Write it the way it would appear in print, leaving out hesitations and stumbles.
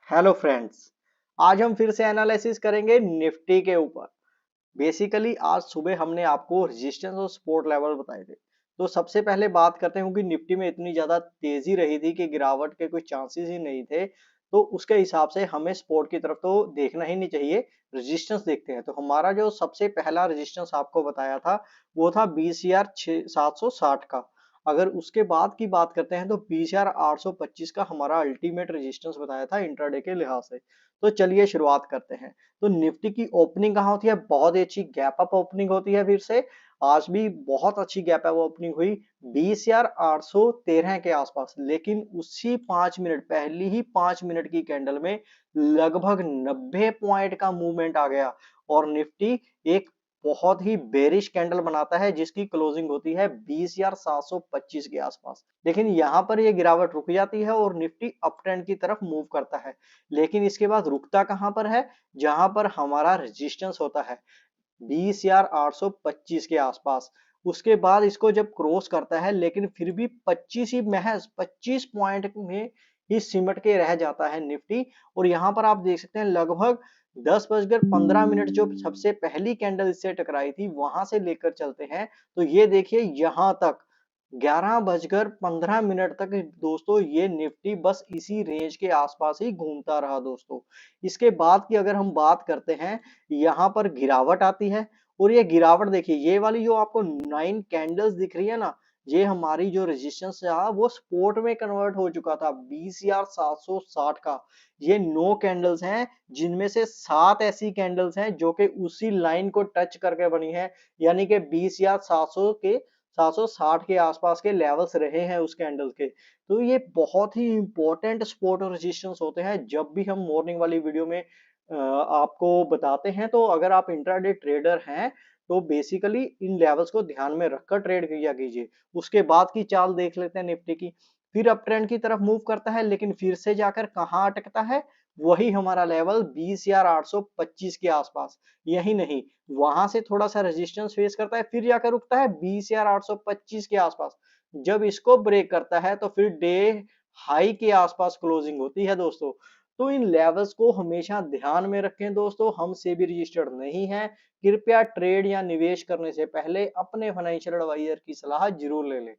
Hello friends. आज हम फिर से एनालिसिस करेंगे निफ्टी के ऊपर। बेसिकली आज सुबह हमने आपको रेजिस्टेंस और सपोर्ट लेवल बताए थे। तो सबसे पहले बात करते हैं, क्योंकि निफ्टी में इतनी ज्यादा तेजी रही थी कि गिरावट के कोई चांसेस ही नहीं थे, तो उसके हिसाब से हमें सपोर्ट की तरफ तो देखना ही नहीं चाहिए, रेजिस्टेंस देखते हैं। तो हमारा जो सबसे पहला रेजिस्टेंस आपको बताया था वो था BCR 760 का। अगर उसके बाद की बात करते हैं तो BCR 825 का हमारा अल्टीमेट रेजिस्टेंस बताया था इंट्राडे के लिहाज से। तो चलिए शुरुआत करते हैं। तो निफ्टी की ओपनिंग कहाँ होती है? बहुत ही अच्छी गैप अप ओपनिंग होती है। फिर से आज भी बहुत अच्छी गैप अप ओपनिंग हुई 20,813 के आसपास, लेकिन उसी 5 मिनट, पहली ही 5 मिनट की कैंडल में लगभग 90 पॉइंट का मूवमेंट आ गया और निफ्टी एक बहुत ही बेरिश कैंडल बनाता है जिसकी क्लोजिंग होती है 20,725 के आसपास। लेकिन यहां पर ये गिरावट रुक जाती है और निफ्टी अप ट्रेंड की तरफ मूव करता है। लेकिन इसके बाद रुकता कहां पर है? जहां पर हमारा रेजिस्टेंस होता है 20,825 के आसपास। उसके बाद इसको जब क्रॉस करता है, लेकिन फिर भी 25 ही, महज 25 पॉइंट में ही सिमट के रह जाता है निफ्टी। और यहां पर आप देख सकते हैं लगभग 10:15 जो सबसे पहली कैंडल इससे टकराई थी वहां से लेकर चलते हैं, तो ये देखिए यहां तक 11:15 तक दोस्तों ये निफ्टी बस इसी रेंज के आसपास ही घूमता रहा दोस्तों। इसके बाद की अगर हम बात करते हैं, यहाँ पर गिरावट आती है और ये गिरावट देखिए, ये वाली जो आपको 9 कैंडल्स दिख रही है ना, ये हमारी जो रेजिस्टेंस था वो सपोर्ट में कन्वर्ट हो चुका था 20,760 का। ये 9 कैंडल्स हैं जिनमें से 7 ऐसी कैंडल्स हैं जो कि उसी लाइन को टच करके बनी है, यानी कि 20,700 के 760 के आसपास के लेवल्स रहे हैं उस कैंडल के। तो ये बहुत ही इंपॉर्टेंट सपोर्ट और रेजिस्टेंस होते हैं जब भी हम मॉर्निंग वाली वीडियो में आपको बताते हैं। तो अगर आप इंट्राडे ट्रेडर हैं तो बेसिकली इन लेवल्स को ध्यान में रखकर ट्रेड किया कीजिए। उसके बाद की चाल देख लेते हैं निफ्टी की। फिर अप ट्रेंड की तरफ मूव करता है, लेकिन फिर से जाकर कहाँ अटकता है? वही हमारा लेवल 20,825 के आसपास। यही नहीं, वहां से थोड़ा सा रेजिस्टेंस फेस करता है, फिर जाकर रुकता है 20,825 के आसपास। जब इसको ब्रेक करता है तो फिर डे हाई के आसपास क्लोजिंग होती है दोस्तों। तो इन लेवल्स को हमेशा ध्यान में रखें दोस्तों। हम सेबी रजिस्टर्ड नहीं है। कृपया ट्रेड या निवेश करने से पहले अपने फाइनेंशियल एडवाइजर की सलाह जरूर ले लें।